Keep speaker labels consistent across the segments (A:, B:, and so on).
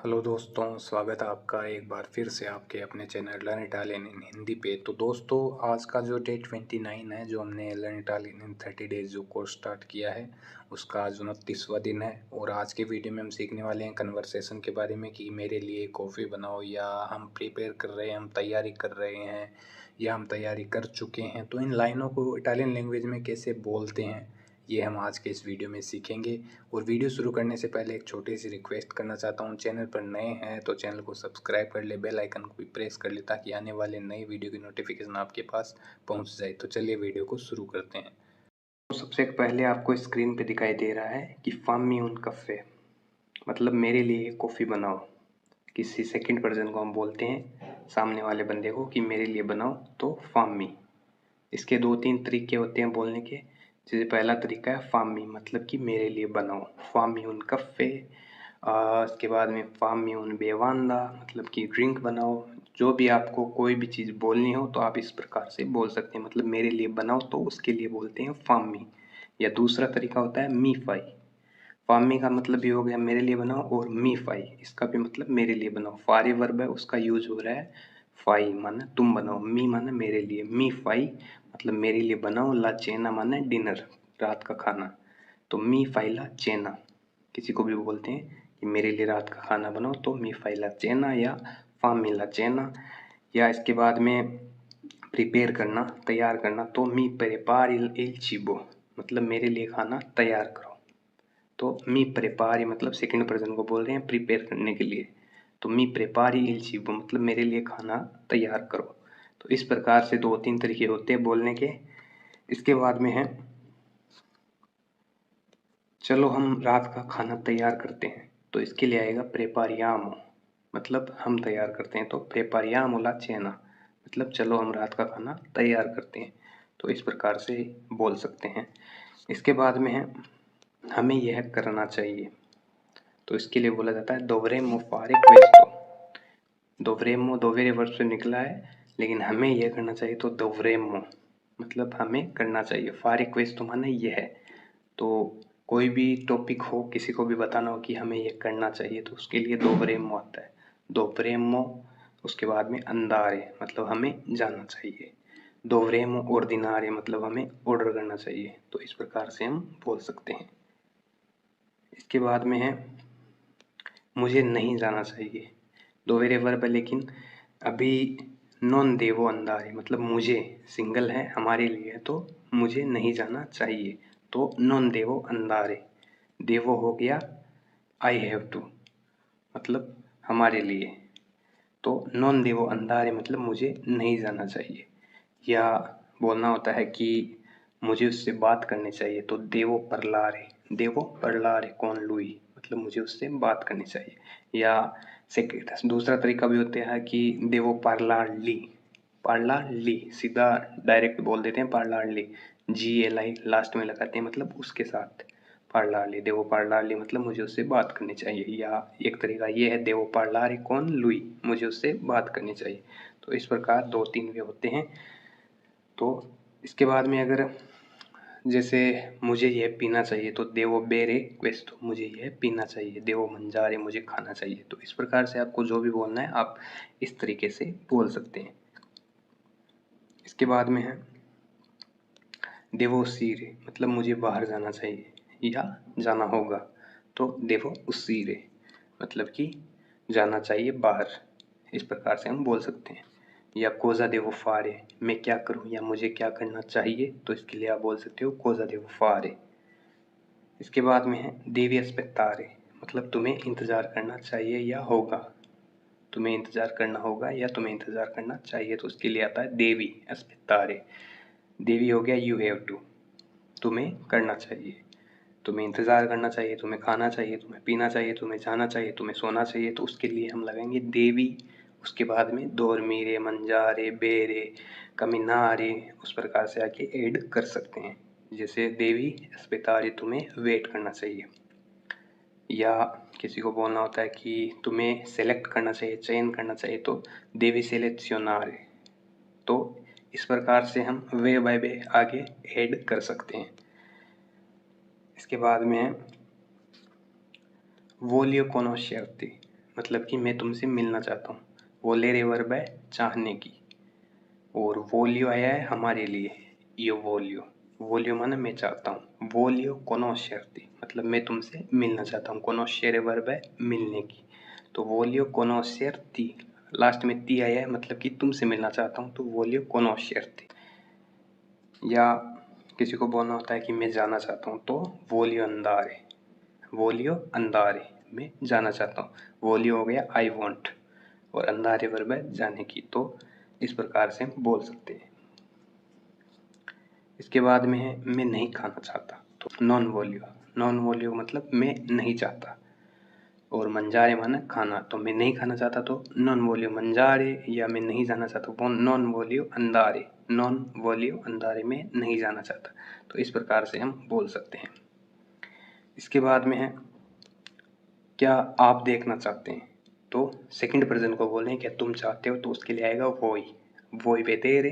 A: Hello दोस्तों, स्वागत है आपका एक बार फिर से आपके अपने चैनल लर्न इटालियन इन हिंदी पे। तो दोस्तों, आज का जो डे 29 है, जो हमने लर्न इटालियन इन 30 डेज जो कोर्स स्टार्ट किया है, उसका आज 29वां दिन है। और आज के वीडियो में हम सीखने वाले हैं कन्वर्सेशन के बारे में कि मेरे लिए कॉफ़ी बनाओ, या हम प्रिपेयर कर रहे हैं, हम तैयारी कर रहे हैं, या हम तैयारी कर चुके हैं। तो इन लाइनों को इटालियन लैंग्वेज में कैसे बोलते हैं, ये हम आज के इस वीडियो में सीखेंगे। और वीडियो शुरू करने से पहले एक छोटी सी रिक्वेस्ट करना चाहता हूँ, चैनल पर नए हैं तो चैनल को सब्सक्राइब कर ले, बेल आइकन को भी प्रेस कर ले, ताकि आने वाले नए वीडियो की नोटिफिकेशन आपके पास पहुँच जाए। तो चलिए वीडियो को शुरू करते हैं। तो सबसे पहले आपको स्क्रीन पे दिखाई दे रहा है कि fammi un caffè, मतलब मेरे लिए कॉफ़ी बनाओ। किसी सेकंड पर्सन को हम बोलते हैं सामने वाले बंदे को कि मेरे लिए बनाओ, तो fammi। इसके 2-3 तरीके होते हैं बोलने के। जैसे पहला तरीका है fammi, मतलब कि मेरे लिए बनाओ, fammi un caffè। इसके बाद में fammi un bevanda, मतलब कि ड्रिंक बनाओ। जो भी आपको कोई भी चीज़ बोलनी हो तो आप इस प्रकार से बोल सकते हैं, मतलब मेरे लिए बनाओ, तो उसके लिए बोलते हैं fammi। या दूसरा तरीका होता है मी फाई। fammi का मतलब भी हो गया मेरे लिए बनाओ, और मी फाई इसका भी मतलब मेरे लिए बनाओ। फारे वर्ब है, उसका यूज हो रहा है फाई माने तुम बनाओ, मी माने मेरे लिए, मी फाई मतलब मेरे लिए बनाओ, ला चेना माने डिनर, रात का खाना। तो मी फाई ला चेना, किसी को भी बोलते हैं कि मेरे लिए रात का खाना बनाओ, तो मी फाई ला चेना या fammi la cena। या इसके बाद में प्रिपेयर करना, तैयार करना, तो मी prepari il cibo, मतलब मेरे लिए खाना तैयार करो। तो मी प्रेपारी मतलब सेकंड पर्सन को बोल रहे हैं प्रिपेयर करने के लिए, तो मी प्रेपारी इल cibo मतलब मेरे लिए खाना तैयार करो। तो इस प्रकार से 2-3 तरीके होते हैं बोलने के। इसके बाद में है चलो हम रात का खाना तैयार करते हैं, तो इसके लिए आएगा प्रेपारियामो, मतलब हम तैयार करते हैं, तो प्रेपारियामो ला cena, मतलब चलो हम रात का खाना तैयार करते हैं। तो इस प्रकार से बोल सकते हैं। इसके बाद में है हमें यह करना चाहिए, तो इसके लिए बोला जाता है dovremmo fare questo। dovremmo दोवेरे वर्ब से निकला है, लेकिन हमें यह करना चाहिए, तो dovremmo मतलब हमें करना चाहिए। fare questo माने यह है। तो कोई भी टॉपिक हो, किसी को भी बताना हो कि हमें ये करना चाहिए, तो उसके लिए dovremmo आता है। dovremmo, उसके बाद में andare मतलब हमें जाना चाहिए। dovremmo ordinare मतलब हमें ऑर्डर करना चाहिए। तो इस प्रकार से हम बोल सकते हैं। इसके बाद में है मुझे नहीं जाना चाहिए, दोवेरे वर्ब है, लेकिन अभी नॉन देवो अंदारे मतलब मुझे सिंगल है, हमारे लिए है, तो मुझे नहीं जाना चाहिए, तो नॉन देवो अंदारे। देवो हो गया आई हैव टू, मतलब हमारे लिए, तो नॉन देवो अंदारे मतलब मुझे नहीं जाना चाहिए। या बोलना होता है कि मुझे उससे बात करनी चाहिए, तो देवो परलारे कौन लुई मतलब मुझे उससे बात करनी चाहिए। या सेकेंड दूसरा तरीका भी होता है कि देवो पार्लार ली सीधा डायरेक्ट बोल देते हैं पार्लार ली, GLI लास्ट में लगाते हैं, मतलब उसके साथ पार्लार ली, देवो पार्लार ली मतलब मुझे उससे बात करनी चाहिए। या एक तरीका ये है देवो पार्लारे कौन लुई, मुझे उससे बात करनी चाहिए। तो इस प्रकार 2-3 वे होते हैं। तो इसके बाद में अगर जैसे मुझे यह पीना चाहिए, तो देवो बेरे क्वेस्तो मुझे यह पीना चाहिए, देवो मंजारे मुझे खाना चाहिए। तो इस प्रकार से आपको जो भी बोलना है आप इस तरीके से बोल सकते हैं। इसके बाद में है देवो सीरे मतलब मुझे बाहर जाना चाहिए या जाना होगा, तो देवो उसीरे मतलब कि जाना चाहिए बाहर। इस प्रकार से हम बोल सकते हैं। या कोज़ा देवो फारे मैं क्या करूं या मुझे क्या करना चाहिए, तो इसके लिए आप बोल सकते हो कोज़ा देवो फारे। इसके बाद में है देवी अस्पेत्तारे मतलब तुम्हें इंतज़ार करना चाहिए या होगा, तुम्हें इंतज़ार करना होगा या तुम्हें इंतज़ार करना चाहिए, तो उसके लिए आता है देवी अस्पेत्तारे। देवी हो गया यू हैव टू, तुम्हें करना चाहिए, तुम्हें इंतज़ार करना चाहिए, तुम्हें खाना चाहिए, तुम्हें पीना चाहिए, तुम्हें जाना चाहिए, तुम्हें सोना चाहिए, तो उसके लिए हम लगाएंगे देवी। उसके बाद में dormire mangiare bere camminare उस प्रकार से आके ऐड कर सकते हैं। जैसे देवी अस्पताल तुम्हें वेट करना चाहिए। या किसी को बोलना होता है कि तुम्हें सेलेक्ट करना चाहिए, चयन करना चाहिए, तो देवी selezionare। तो इस प्रकार से हम वे बाय वे आगे ऐड कर सकते हैं। इसके बाद में है voglio conoscerti मतलब कि मैं तुमसे मिलना चाहता हूँ। वोलेरे वर्ब है चाहने की, और वोलियो आया है हमारे लिए, ये वोलियो। वोलियो माने मैं चाहता हूँ। वोलियो कोनोशेरती मतलब मैं तुमसे मिलना चाहता हूँ। कोनोशेरे वर्ब है मिलने की, तो वोलियो कोनोशेरती, लास्ट में ती आया है मतलब कि तुमसे मिलना चाहता हूँ, तो वोलियो कोनोशेरती। या किसी को बोलना होता है कि मैं जाना चाहता हूँ, तो वोलियो अंदारे, वोलियो अंदारे, मैं जाना चाहता हूँ। वोलियो हो गया आई वॉन्ट, और अंदारे वर्ब है जाने की, तो इस प्रकार से हम बोल सकते हैं। इसके बाद में है मैं नहीं खाना चाहता, तो नॉन वोलियो। नॉन वोलियो मतलब मैं नहीं चाहता, और मंजारे माना खाना, तो मैं नहीं खाना चाहता तो नॉन वोलियो मंजारे, या मैं नहीं जाना चाहता वो नॉन वोलियो अंदारे। नॉन वोलियो अंदारे में नहीं जाना चाहता, तो इस प्रकार से हम बोल सकते हैं। इसके बाद में है क्या आप देखना चाहते हैं, तो सेकंड पर्सन को बोल रहे हैं क्या तुम चाहते हो, तो उसके लिए आएगा वोई वेदेरे,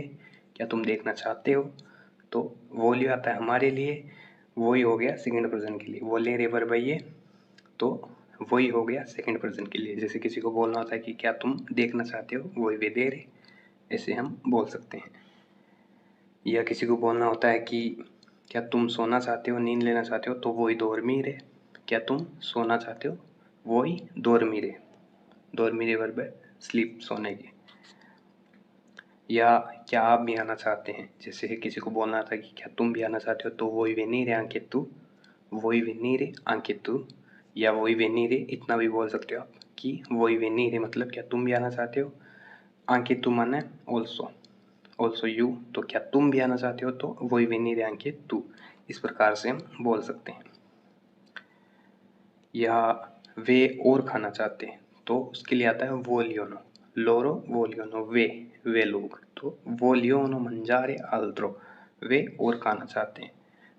A: क्या तुम देखना चाहते हो, तो वोलियो आता है हमारे लिए, वही हो गया सेकंड पर्सन के लिए। वोलेरे वर्ब है ये, तो वही हो गया सेकंड पर्सन के लिए। जैसे किसी को बोलना होता है कि क्या तुम देखना चाहते हो, वही वेदेरे, ऐसे हम बोल सकते हैं। या किसी को बोलना होता है कि क्या तुम सोना चाहते हो, नींद लेना चाहते हो, तो वही दोरमीरे, क्या तुम सोना चाहते हो, वही दोरमीरे। दोरमीरे वर्ब है स्लीप, सोने की। या क्या आप भी आना चाहते हैं, जैसे किसी को बोलना था कि क्या तुम भी आना चाहते हो, तो वही वेनीरे आंकेतु, वही वेनीरे आंकेतु, या वही वेनीरे, इतना भी बोल सकते हो आप कि वही वेनीरे मतलब क्या तुम भी आना चाहते हो। आंकेतु माने ऑल्सो, ऑल्सो यू, तो क्या तुम भी आना चाहते हो, तो वही वेनीरे आंकेतु, इस प्रकार से हम बोल सकते हैं। या वे और खाना चाहते हैं, तो उसके लिए आता है वोलियोनो, लोरो वोलियोनो, वे लोग, तो वोलियोनो मंजारे अल्ट्रो, वे और खाना चाहते हैं,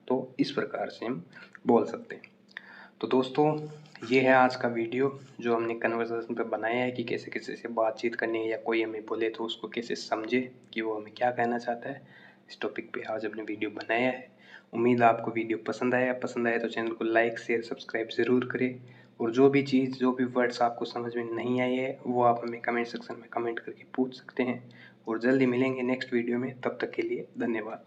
A: तो इस प्रकार से हम बोल सकते हैं। तो दोस्तों ये है आज का वीडियो जो हमने कन्वर्सेशन पे बनाया है कि कैसे कैसे से बातचीत करनी है, या कोई हमें बोले तो उसको कैसे समझे कि वो हमें क्या कहना चाहता है। इस टॉपिक पे आज हमने वीडियो बनाया है। उम्मीद है आपको वीडियो पसंद आया तो चैनल को लाइक शेयर सब्सक्राइब ज़रूर करें, और जो भी चीज़ जो भी वर्ड्स आपको समझ में नहीं आई है वो आप हमें कमेंट सेक्शन में कमेंट करके पूछ सकते हैं। और जल्दी मिलेंगे नेक्स्ट वीडियो में, तब तक के लिए धन्यवाद।